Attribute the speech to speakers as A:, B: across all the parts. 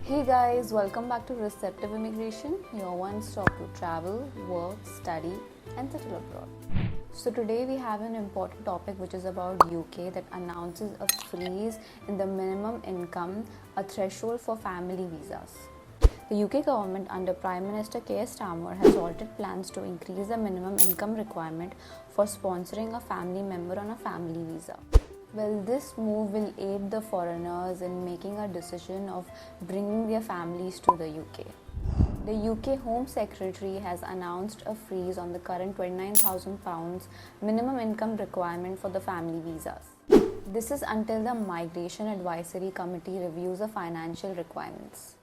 A: Hey guys, welcome back to Receptive Immigration, your one stop to travel, work, study and settle abroad. So today we have an important topic which is about UK that announces a freeze in the minimum income, a threshold for family visas. The UK government under Prime Minister Keir Starmer has halted plans to increase the minimum income requirement for sponsoring a family member on a family visa. Well, this move will aid the foreigners in making a decision of bringing their families to the UK. The UK Home Secretary has announced a freeze on the current £29,000 minimum income requirement for the family visas. This is until the Migration Advisory Committee reviews the financial requirements.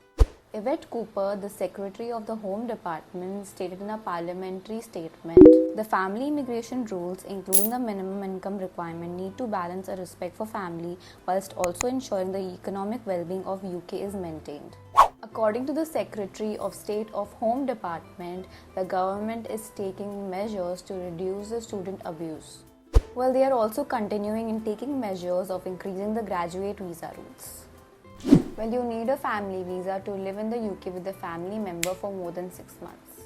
A: Yvette Cooper, the Secretary of the Home Department, stated in a parliamentary statement, the family immigration rules, including the minimum income requirement, need to balance a respect for family whilst also ensuring the economic well-being of UK is maintained. According to the Secretary of State of Home Department, the government is taking measures to reduce the student abuse. Well, they are also continuing in taking measures of increasing the graduate visa rules. Well, you need a family visa to live in the UK with a family member for more than 6 months.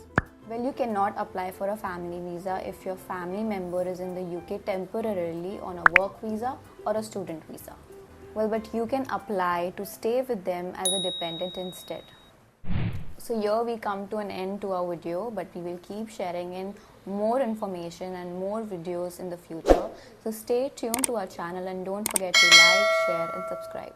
A: Well, you cannot apply for a family visa if your family member is in the UK temporarily on a work visa or a student visa. Well, but you can apply to stay with them as a dependent instead. So here we come to an end to our video, but we will keep sharing in more information and more videos in the future. So stay tuned to our channel and don't forget to like, share and subscribe.